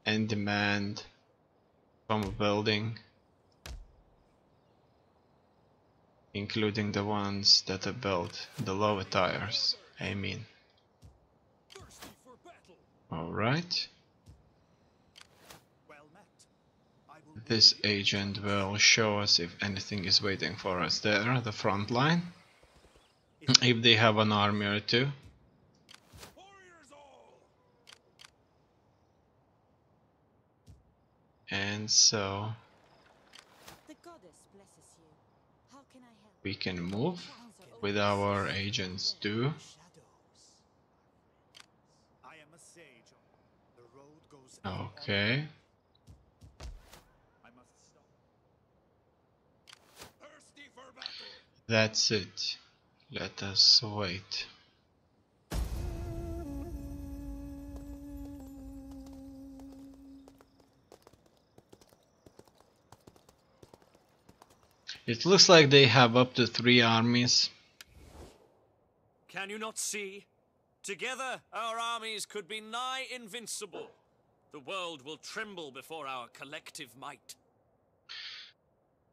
and demand from a building, including the ones that are built, the lower tiers, I mean. Alright. This agent will show us if anything is waiting for us there, the front line. If they have an army or two. And so we can move with our agents too. Okay. That's it. Let us wait. It looks like they have up to 3 armies. Can you not see? Together, our armies could be nigh invincible. The world will tremble before our collective might.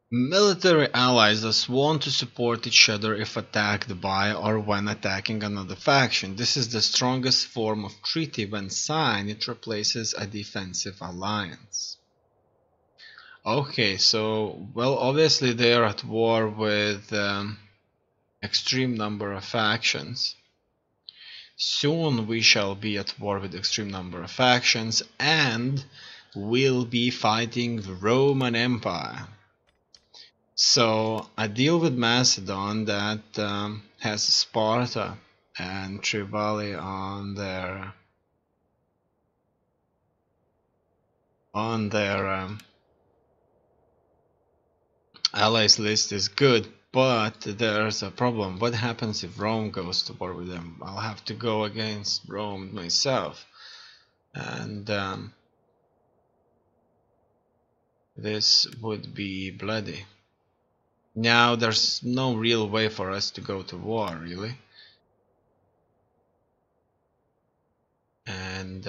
Military allies are sworn to support each other if attacked by or when attacking another faction. This is the strongest form of treaty. When signed, it replaces a defensive alliance. Okay, so, well, obviously they are at war with extreme number of factions. Soon we shall be at war with extreme number of factions, and we'll be fighting the Roman Empire. So a deal with Macedon that has Sparta and Tripoli on their allies list is good, but there's a problem. What happens if Rome goes to war with them? I'll have to go against Rome myself, and this would be bloody. Now there's no real way for us to go to war, really. And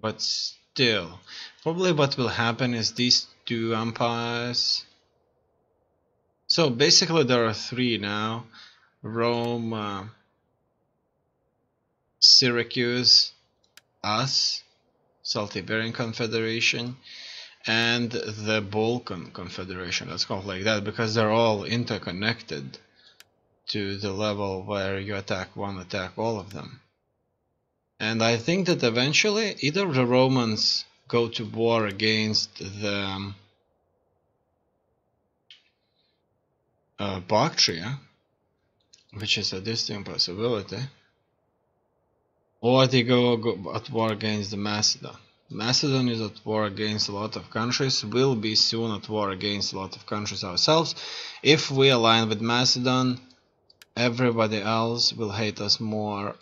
but still, probably what will happen is these 2 empires. So basically there are 3 now: Rome, Syracuse, us, Celtiberian Confederation, and the Balkan Confederation. Let's call it like that, because they're all interconnected to the level where you attack one, attack all of them. And I think that eventually either the Romans go to war against the Bactria, which is a distinct possibility, or they go at war against the Macedon. Macedon is at war against a lot of countries. We'll be soon at war against a lot of countries ourselves. If we align with Macedon, everybody else will hate us more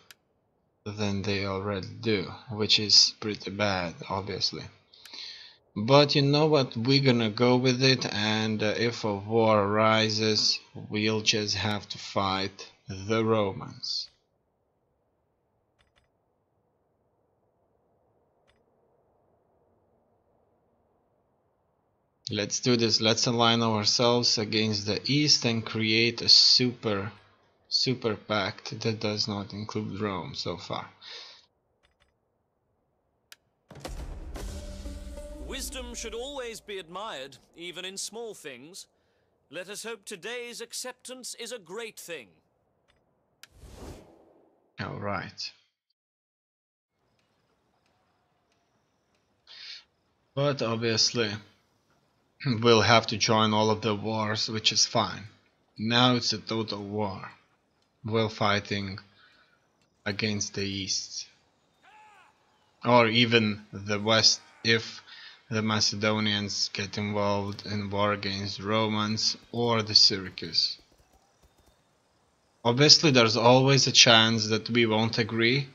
than they already do, which is pretty bad, obviously. But you know what, we're gonna go with it, and if a war arises, we'll just have to fight the Romans. Let's do this. Let's align ourselves against the East and create a super pact that does not include Rome so far. Wisdom should always be admired, even in small things. Let us hope today's acceptance is a great thing. All right. But obviously we'll have to join all of the wars, which is fine. Now it's a total war. We're fighting against the East, or even the West, if the Macedonians get involved in war against Romans or the Syracuse. Obviously there's always a chance that we won't agree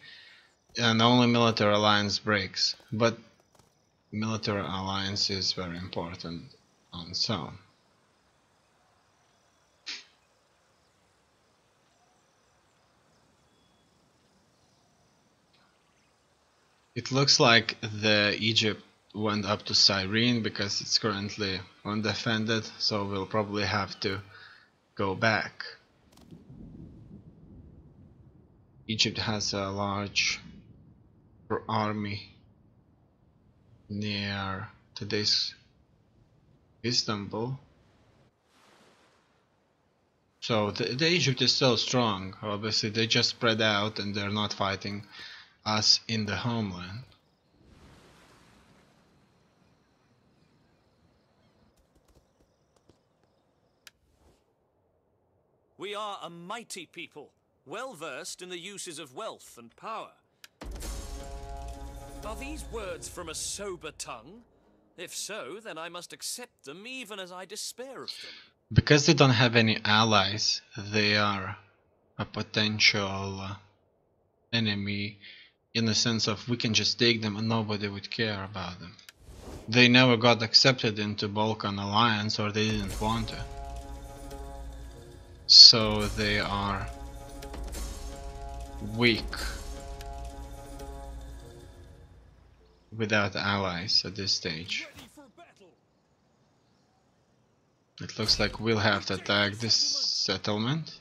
and only military alliance breaks, but military alliance is very important on its own. It looks like the Egypt went up to Cyrene because it's currently undefended, so we'll probably have to go back. Egypt has a large army near today's Istanbul. So the Egypt is still strong. Obviously they just spread out and they're not fighting us in the homeland. We are a mighty people, well versed in the uses of wealth and power. Are these words from a sober tongue? If so, then I must accept them even as I despair of them. Because they don't have any allies, they are a potential enemy in the sense of we can just take them and nobody would care about them. They never got accepted into Balkan Alliance, or they didn't want to. So they are weak without allies at this stage. It looks like we'll have to attack this settlement.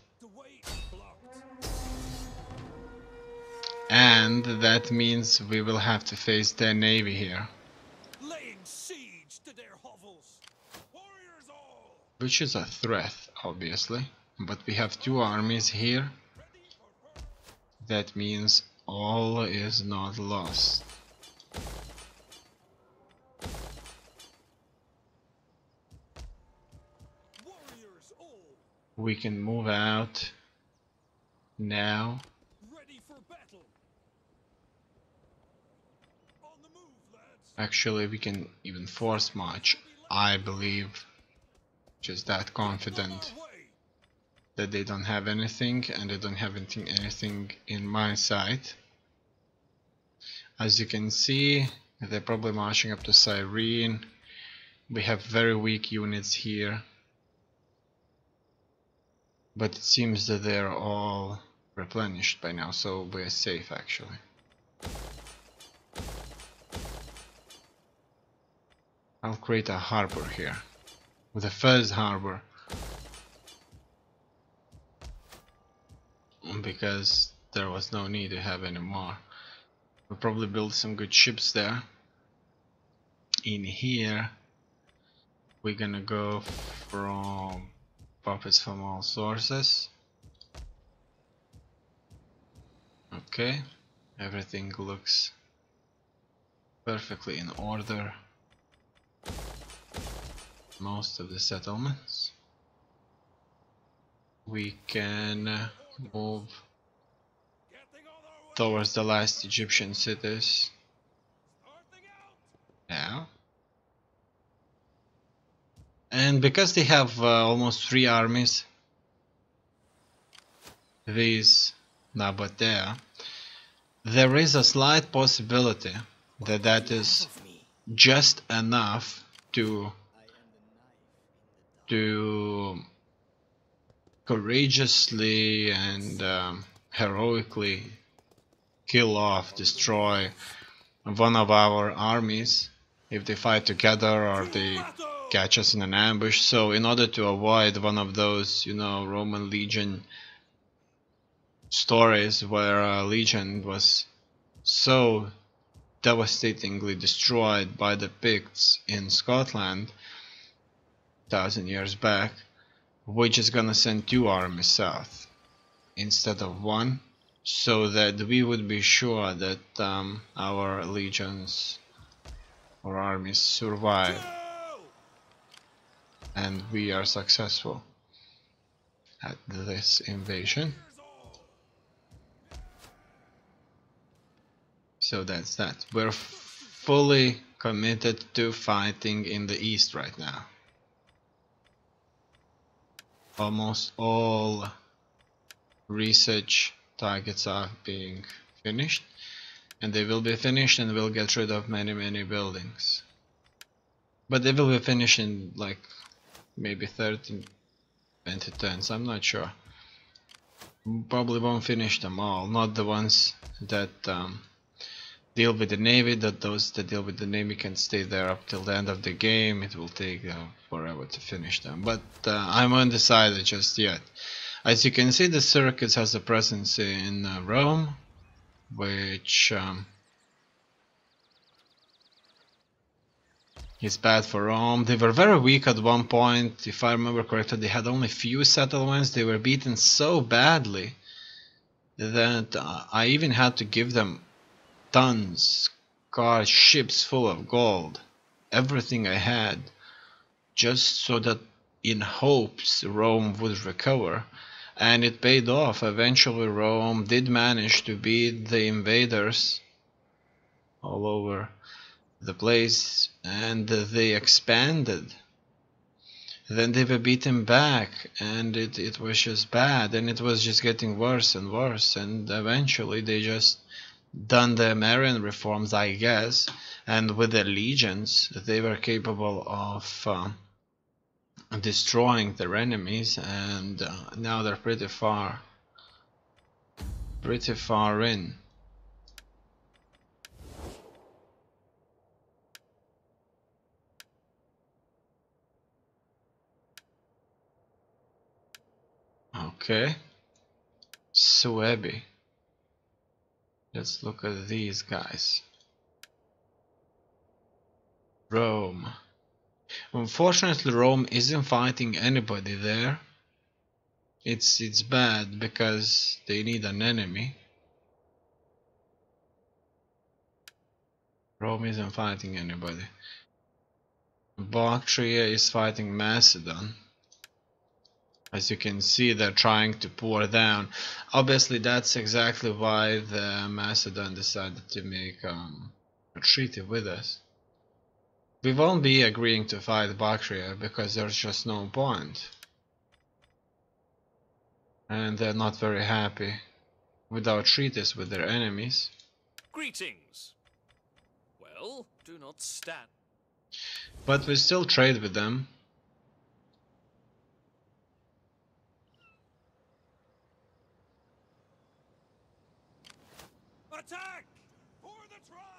And that means we will have to face their navy here. Laying siege to their hovels. Warriors all. Which is a threat, obviously. But we have two armies here. That means all is not lost. We can move out now. Ready for battle. On the move, lads. Actually, we can even force march, I believe. Just that confident that they don't have anything, and they don't have anything in my side. As you can see, they're probably marching up to Cyrene. We have very weak units here. But it seems that they're all replenished by now, so we're safe actually. I'll create a harbor here. With the first harbor. Because there was no need to have any more. We'll probably build some good ships there. In here, we're gonna go from profits from all sources. Okay, everything looks perfectly in order. Most of the settlements. We can move towards the last Egyptian cities. Yeah. And because they have almost 3 armies, these Nabatea, there is a slight possibility that that is just enough to courageously and heroically kill off, destroy one of our armies if they fight together or they catch us in an ambush. So in order to avoid one of those, you know, Roman legion stories where a legion was so devastatingly destroyed by the Picts in Scotland 1,000 years back, we're just gonna send 2 armies south instead of 1, so that we would be sure that our legions or armies survive and we are successful at this invasion. So that's that. We're fully committed to fighting in the east right now. Almost all research targets are being finished, and they will be finished, and we'll get rid of many buildings. But they will be finished in like maybe 13, 20 turns, I'm not sure. Probably won't finish them all, not the ones that deal with the navy, that those that deal with the navy can stay there up till the end of the game. It will take forever to finish them, but I'm undecided just yet. As you can see, the circus has a presence in Rome, which is bad for Rome. They were very weak at one point, if I remember correctly. They had only few settlements. They were beaten so badly that I even had to give them tons, cars, ships full of gold, everything I had, just so that in hopes Rome would recover. And it paid off. Eventually Rome did manage to beat the invaders all over the place, and they expanded. Then they were beaten back, and it was just bad, and it was just getting worse and worse, and eventually they just done the Marian reforms, I guess, and with their legions they were capable of destroying their enemies, and now they're pretty far in. Okay, Suebi. Let's look at these guys. Rome. Unfortunately, Rome isn't fighting anybody there. It's bad because they need an enemy. Rome isn't fighting anybody. Bactria is fighting Macedon. As you can see, they're trying to pour down. Obviously, that's exactly why the Macedon decided to make a treaty with us. We won't be agreeing to fight Bactria because there's just no point. And they're not very happy with our treaties with their enemies. Greetings. Well, do not stand. But we still trade with them. Attack! For the tribe!